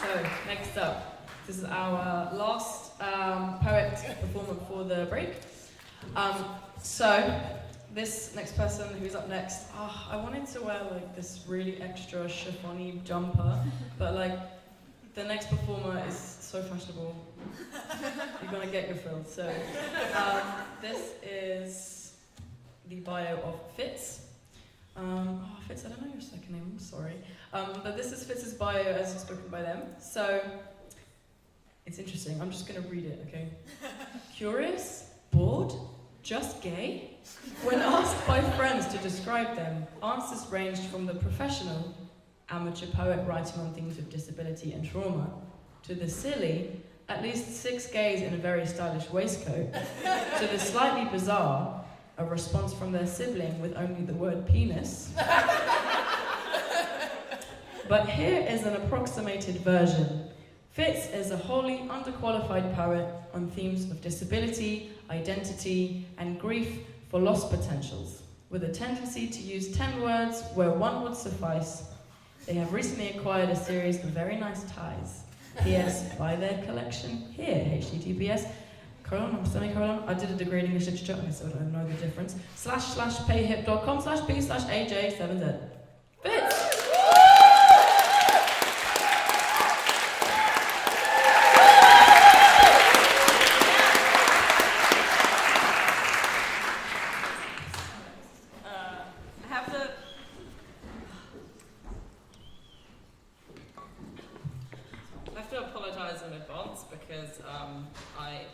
So, next up, this is our last poet performer before the break. So, this next person who's up next, I wanted to wear like this really extra chiffon-y jumper, but like the next performer is so fashionable. You're gonna get your fill. So, this is the bio of Fitz. Fitz, I don't know your second name, I'm sorry. But this is Fitz's bio as spoken by them. So, it's interesting, I'm just gonna read it, okay? Curious? Bored? Just gay? When asked by friends to describe them, answers ranged from the professional, amateur poet writing on themes of disability and trauma, to the silly, at least 6 gays in a very stylish waistcoat, to the slightly bizarre, a response from their sibling with only the word penis. But here is an approximated version. Fitz is a wholly underqualified poet on themes of disability, identity, and grief for lost potentials, with a tendency to use 10 words where 1 would suffice. They have recently acquired a series of very nice ties. P.S. Buy their collection here. HTTPS, semicolon, I did a degree in English literature, and so I don't know the difference. /payhip.com/b/aj7z. Fitz!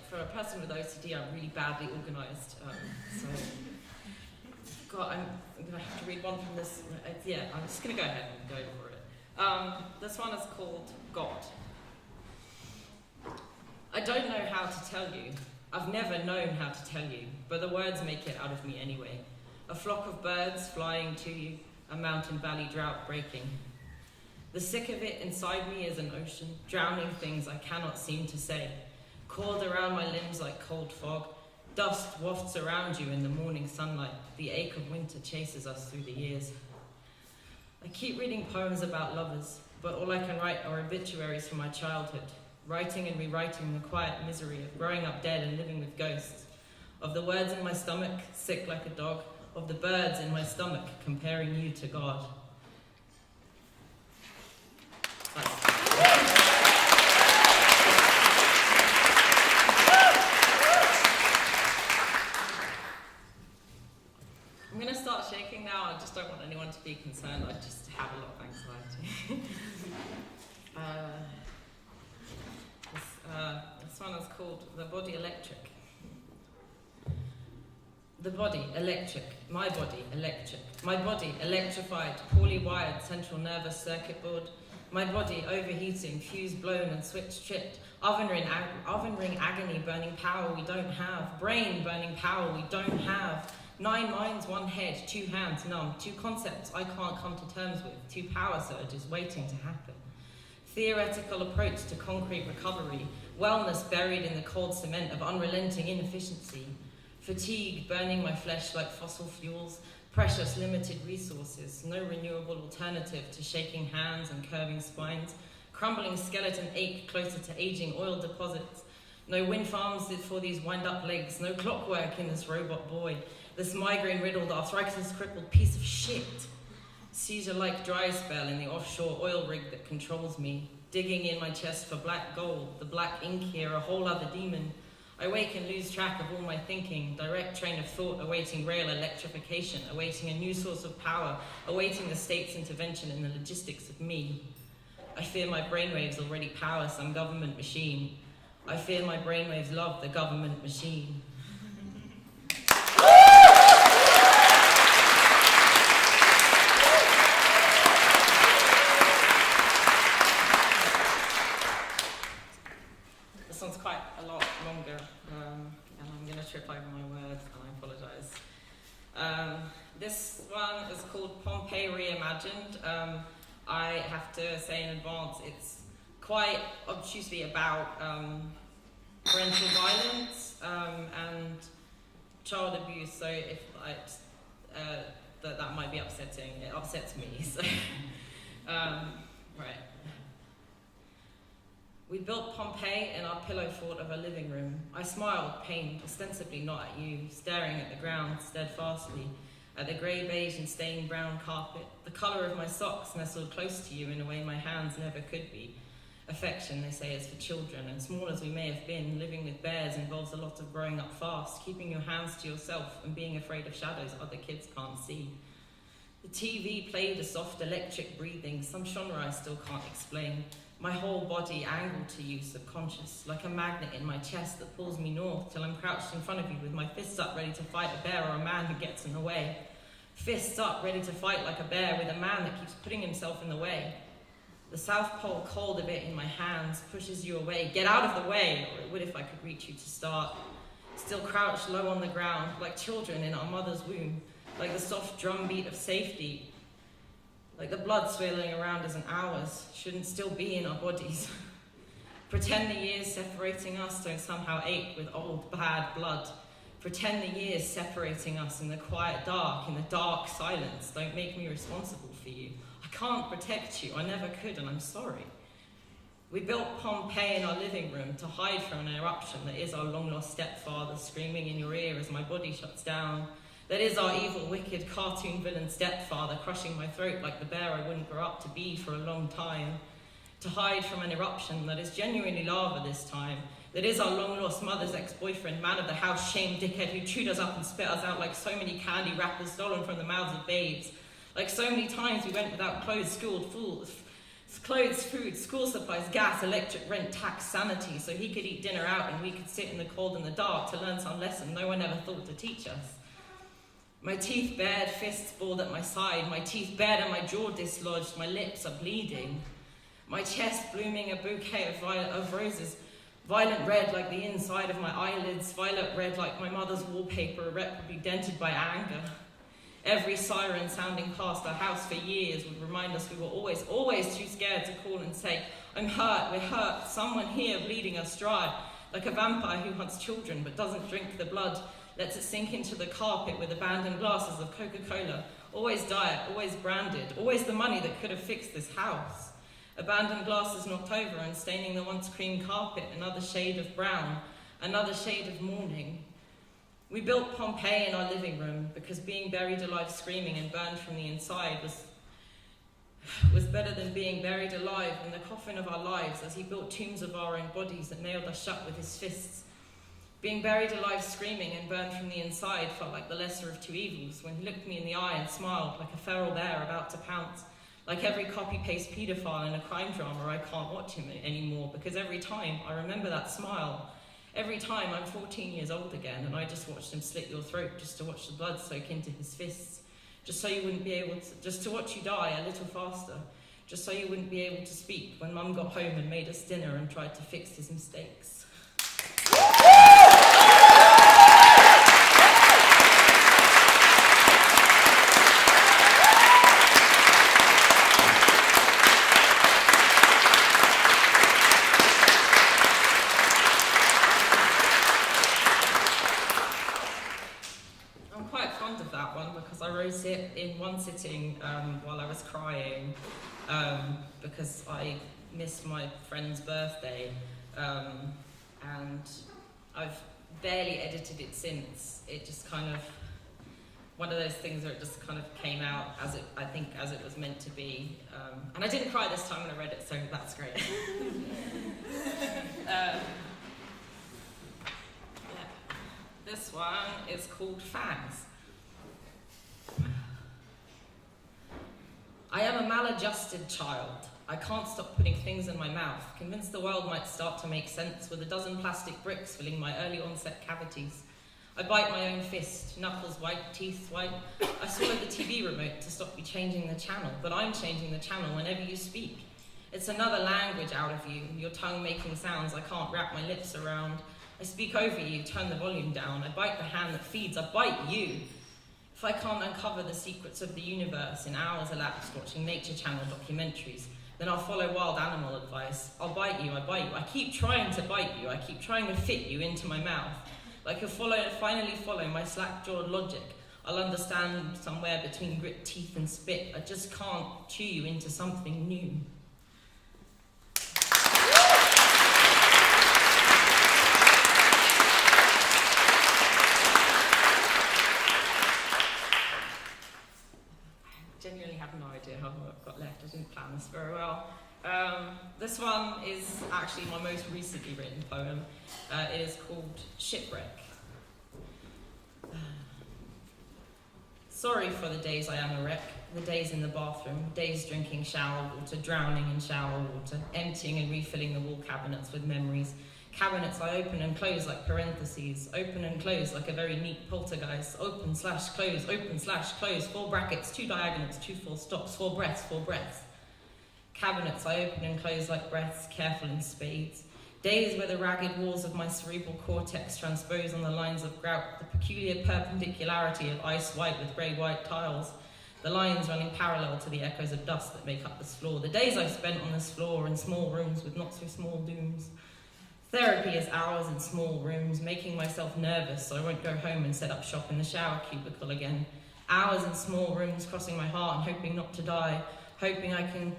For a person with OCD, I'm really badly organised. I'm going to have to read one from this. I'm just going to go ahead and go for it. This one is called God. I don't know how to tell you. I've never known how to tell you, but the words make it out of me anyway. A flock of birds flying to you, a mountain valley drought breaking. The sick of it inside me is an ocean, drowning things I cannot seem to say. Coiled around my limbs like cold fog, dust wafts around you in the morning sunlight. The ache of winter chases us through the years. I keep reading poems about lovers, but all I can write are obituaries from my childhood, writing and rewriting the quiet misery of growing up dead and living with ghosts, of the words in my stomach, sick like a dog, of the birds in my stomach, comparing you to God. I'm going to start shaking now. I just don't want anyone to be concerned. I just have a lot of anxiety. This one is called The Body Electric. The body electric, my body electric, my body electrified, poorly wired central nervous circuit board, my body overheating, fuse blown and switch tripped, oven ring agony, burning power we don't have, brain burning power we don't have, 9 minds, 1 head, 2 hands numb, 2 concepts I can't come to terms with, 2 power surges waiting to happen. Theoretical approach to concrete recovery, wellness buried in the cold cement of unrelenting inefficiency, fatigue burning my flesh like fossil fuels, precious limited resources, no renewable alternative to shaking hands and curving spines, crumbling skeleton ache closer to aging oil deposits, no wind farms for these wind-up legs, no clockwork in this robot boy, this migraine-riddled, arthritis-crippled piece of shit. Seizure-like dry spell in the offshore oil rig that controls me, digging in my chest for black gold, the black ink here, a whole other demon. I wake and lose track of all my thinking, direct train of thought awaiting rail electrification, awaiting a new source of power, awaiting the state's intervention in the logistics of me. I fear my brainwaves already power some government machine. I fear my brainwaves love the government machine. This one's quite a lot longer, and I'm going to trip over my words, and I apologise. This one is called Pompeii Reimagined. I have to say in advance, it's quite obtusely about parental violence and child abuse, so if that might be upsetting. It upsets me, so right. We built Pompeii in our pillow fort of a living room. I smiled, pained, ostensibly not at you, staring at the ground steadfastly, at the grey beige and stained brown carpet, the colour of my socks nestled close to you in a way my hands never could be. Affection, they say, is for children, and small as we may have been, living with bears involves a lot of growing up fast, keeping your hands to yourself and being afraid of shadows other kids can't see. The TV played a soft electric breathing, some genre I still can't explain. My whole body angled to you, subconscious, like a magnet in my chest that pulls me north till I'm crouched in front of you with my fists up ready to fight a bear or a man who gets in the way. Fists up ready to fight like a bear with a man that keeps putting himself in the way. The South Pole cold a bit in my hands pushes you away. Get out of the way, or it would if I could reach you to start. Still crouched low on the ground, like children in our mother's womb, like the soft drumbeat of safety, like the blood swirling around us and ours shouldn't still be in our bodies. Pretend the years separating us don't somehow ache with old bad blood. Pretend the years separating us in the quiet dark, in the dark silence, don't make me responsible for you. I can't protect you, I never could, and I'm sorry. We built Pompeii in our living room to hide from an eruption that is our long-lost stepfather screaming in your ear as my body shuts down. That is our evil, wicked, cartoon villain stepfather crushing my throat like the bear I wouldn't grow up to be for a long time. To hide from an eruption that is genuinely lava this time. That is our long-lost mother's ex-boyfriend, man of the house, shame dickhead who chewed us up and spit us out like so many candy wrappers stolen from the mouths of babes. Like so many times we went without clothes, food, school supplies, gas, electric, rent, tax, sanity, so he could eat dinner out and we could sit in the cold and the dark to learn some lesson no one ever thought to teach us. My teeth bared, fists balled at my side, my teeth bared and my jaw dislodged, my lips are bleeding. My chest blooming a bouquet of roses, violet red like the inside of my eyelids, violet red like my mother's wallpaper, irreparably dented by anger. Every siren sounding past our house for years would remind us we were always too scared to call and say, I'm hurt, we're hurt, someone here bleeding us dry, like a vampire who hunts children but doesn't drink the blood, lets it sink into the carpet with abandoned glasses of Coca-Cola, always diet, always branded, always the money that could have fixed this house. Abandoned glasses knocked over and staining the once cream carpet another shade of brown, another shade of mourning. We built Pompeii in our living room because being buried alive screaming and burned from the inside was better than being buried alive in the coffin of our lives as he built tombs of our own bodies that nailed us shut with his fists. Being buried alive screaming and burned from the inside felt like the lesser of two evils when he looked me in the eye and smiled like a feral bear about to pounce, like every copy-paste paedophile in a crime drama. I can't watch him anymore because every time I remember that smile, every time I'm 14 years old again and I just watched him slit your throat just to watch the blood soak into his fists, just so you wouldn't be able to, just to watch you die a little faster, just so you wouldn't be able to speak when Mum got home and made us dinner and tried to fix his mistakes. I wrote it in one sitting while I was crying because I missed my friend's birthday and I've barely edited it since. It just kind of, one of those things where it just kind of came out as it, I think, as it was meant to be. And I didn't cry this time when I read it, so that's great. Yeah. This one is called Fangs. I am a maladjusted child. I can't stop putting things in my mouth, convinced the world might start to make sense with a dozen plastic bricks filling my early onset cavities. I bite my own fist, knuckles white, teeth white. I swallow the TV remote to stop you changing the channel, but I'm changing the channel whenever you speak. It's another language out of you, your tongue making sounds I can't wrap my lips around. I speak over you, turn the volume down. I bite the hand that feeds, I bite you. If I can't uncover the secrets of the universe in hours elapsed watching Nature Channel documentaries, then I'll follow wild animal advice. I'll bite you, I bite you. I keep trying to bite you. I keep trying to fit you into my mouth. Like you'll finally follow my slack-jawed logic. I'll understand somewhere between grit teeth and spit. I just can't chew you into something new. This one is actually my most recently written poem. It is called Shipwreck. Sorry for the days I am a wreck, the days in the bathroom, days drinking shower water, drowning in shower water, emptying and refilling the wall cabinets with memories. Cabinets I open and close like parentheses, open and close like a very neat poltergeist, open/close, 4 brackets, 2 diagonals, 2 full stops, 4 breaths, 4 breaths. Cabinets I open and close like breaths, careful in spades. Days where the ragged walls of my cerebral cortex transpose on the lines of grout, the peculiar perpendicularity of ice white with grey-white tiles, the lines running parallel to the echoes of dust that make up this floor. The days I've spent on this floor in small rooms with not so small dooms. Therapy is hours in small rooms, making myself nervous so I won't go home and set up shop in the shower cubicle again. Hours in small rooms, crossing my heart and hoping not to die, hoping I can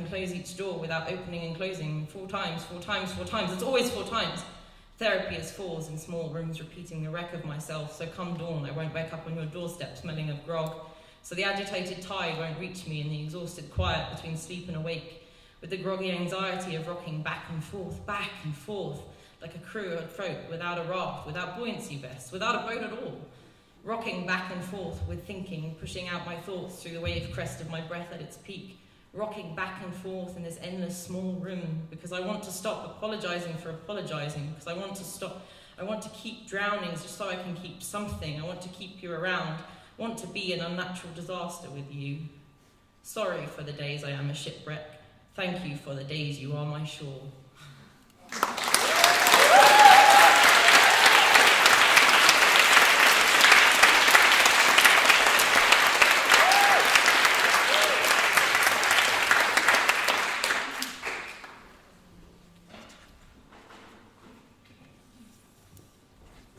close each door without opening and closing 4 times, 4 times, 4 times. It's always 4 times. Therapy is 4s in small rooms, repeating the wreck of myself, so come dawn I won't wake up on your doorstep smelling of grog, so the agitated tide won't reach me in the exhausted quiet between sleep and awake, with the groggy anxiety of rocking back and forth, like a crew of folk without a raft, without buoyancy vests, without a boat at all. Rocking back and forth with thinking, pushing out my thoughts through the wave crest of my breath at its peak. Rocking back and forth in this endless small room, because I want to stop apologizing for apologizing, because I want to keep drowning just so I can keep something. I want to keep you around, want to be an unnatural disaster with you. Sorry for the days I am a shipwreck. Thank you for the days you are my shore.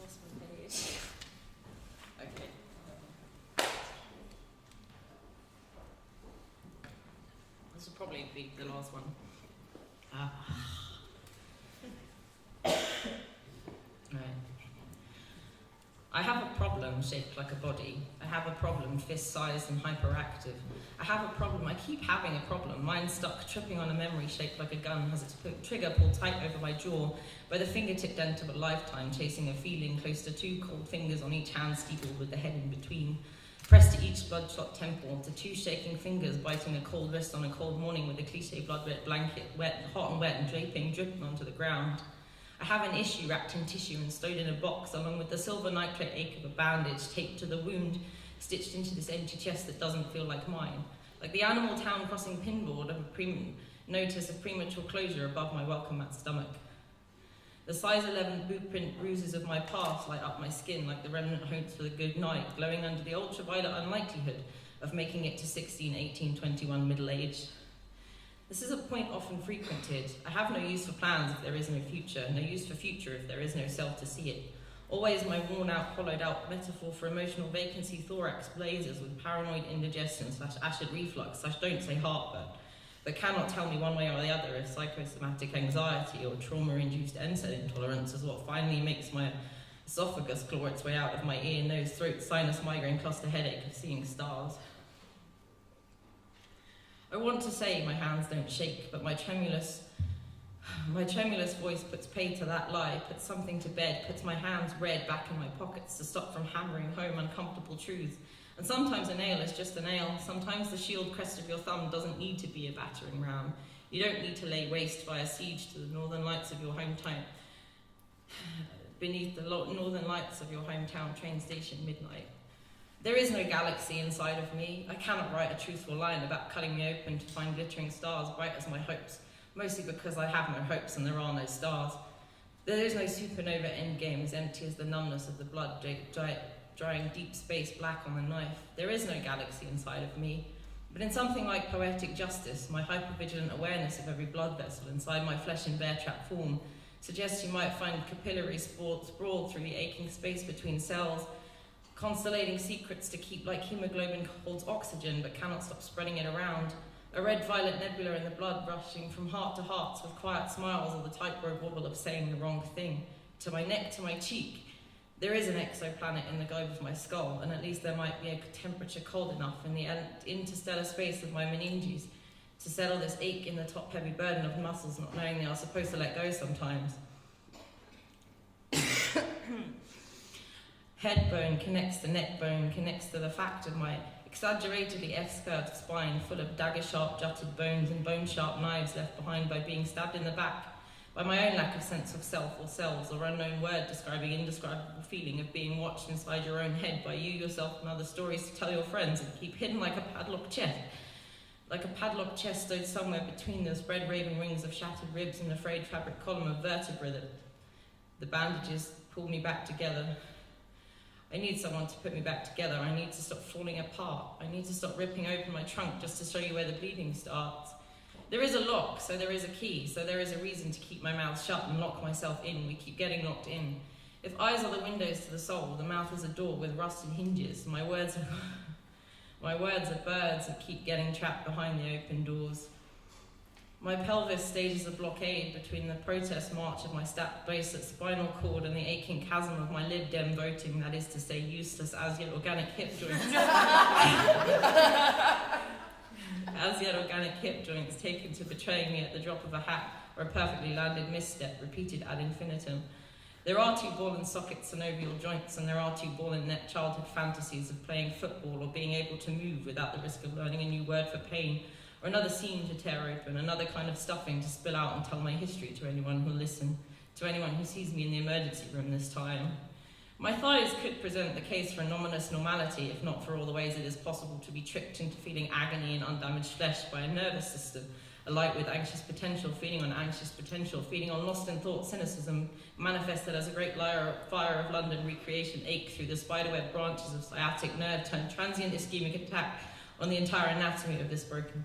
Lost my page. Okay. This will probably be the last one. Right. I have a problem shaped like a body. I have a problem fist-sized and hyperactive. I have a problem. I keep having a problem. Mine stuck, tripping on a memory shaped like a gun, has its trigger pulled tight over my jaw by the fingertip dent of a lifetime, chasing a feeling close to 2 cold fingers on each hand steepled with the head in between. Pressed to each bloodshot temple, to 2 shaking fingers biting a cold wrist on a cold morning with a cliché blood-wet blanket, hot and wet and dripping onto the ground. I have an issue wrapped in tissue and stowed in a box, along with the silver nitrate ache of a bandage taped to the wound, stitched into this empty chest that doesn't feel like mine. Like the Animal Town crossing pinboard of a notice of premature closure above my welcome mat stomach. The size 11 bootprint bruises of my past light up my skin like the remnant hopes for the good night, glowing under the ultraviolet unlikelihood of making it to 16, 18, 21 middle age. This is a point often frequented. I have no use for plans if there is no future, no use for future if there is no self to see it. Always my worn out, hollowed out metaphor for emotional vacancy thorax blazes with paranoid indigestion / acid reflux / don't say heartburn, but cannot tell me one way or the other if psychosomatic anxiety or trauma-induced NSAID intolerance is what finally makes my esophagus claw its way out of my ear, nose, throat, sinus, migraine, cluster headache of seeing stars. I want to say my hands don't shake, but my tremulous voice puts pay to that lie, puts something to bed, puts my hands red back in my pockets to stop from hammering home uncomfortable truths. And sometimes a nail is just a nail. Sometimes the shield crest of your thumb doesn't need to be a battering ram. You don't need to lay waste by a siege to the northern lights of your hometown, beneath the northern lights of your hometown train station midnight. There is no galaxy inside of me. I cannot write a truthful line about cutting me open to find glittering stars bright as my hopes, mostly because I have no hopes and there are no stars. There is no supernova endgame as empty as the numbness of the blood drying deep space black on the knife. There is no galaxy inside of me. But in something like poetic justice, my hypervigilant awareness of every blood vessel inside my flesh in bear trap form suggests you might find capillary sprawled through the aching space between cells, constellating secrets to keep like hemoglobin holds oxygen but cannot stop spreading it around. A red-violet nebula in the blood rushing from heart to heart with quiet smiles or the tightrope wobble of saying the wrong thing. To my neck, to my cheek. There is an exoplanet in the globe of my skull, and at least there might be a temperature cold enough in the interstellar space of my meninges to settle this ache in the top-heavy burden of muscles not knowing they are supposed to let go sometimes. Head bone connects to neck bone, connects to the fact of my exaggeratedly F-curved spine full of dagger-sharp jutted bones and bone-sharp knives left behind by being stabbed in the back, by my own lack of sense of self or selves or unknown word describing indescribable feeling of being watched inside your own head by you yourself and other stories to tell your friends and keep hidden like a padlocked chest. Like a padlocked chest stowed somewhere between the spread raving rings of shattered ribs and the frayed fabric column of vertebra that the bandages pull me back together. I need someone to put me back together. I need to stop falling apart. I need to stop ripping open my trunk just to show you where the bleeding starts. There is a lock, so there is a key, so there is a reason to keep my mouth shut and lock myself in. We keep getting locked in. If eyes are the windows to the soul, the mouth is a door with rusted hinges. My words are birds that keep getting trapped behind the open doors. My pelvis stages a blockade between the protest march of my stacked bracelet spinal cord and the aching chasm of my Lib Dem voting, that is to say, useless as yet organic hip joints. As yet organic hip joints taken to betraying me at the drop of a hat or a perfectly landed misstep, repeated ad infinitum. There are two ball and socket synovial joints, and there are two ball and net childhood fantasies of playing football or being able to move without the risk of learning a new word for pain, or another seam to tear open, another kind of stuffing to spill out and tell my history to anyone who'll listen, to anyone who sees me in the emergency room this time. My thighs could present the case for an ominous normality, if not for all the ways it is possible to be tricked into feeling agony in undamaged flesh by a nervous system, alight with anxious potential, feeding on anxious potential, feeding on lost in thought cynicism, manifested as a great fire of London recreation ache through the spiderweb branches of sciatic nerve turned transient ischemic attack on the entire anatomy of this broken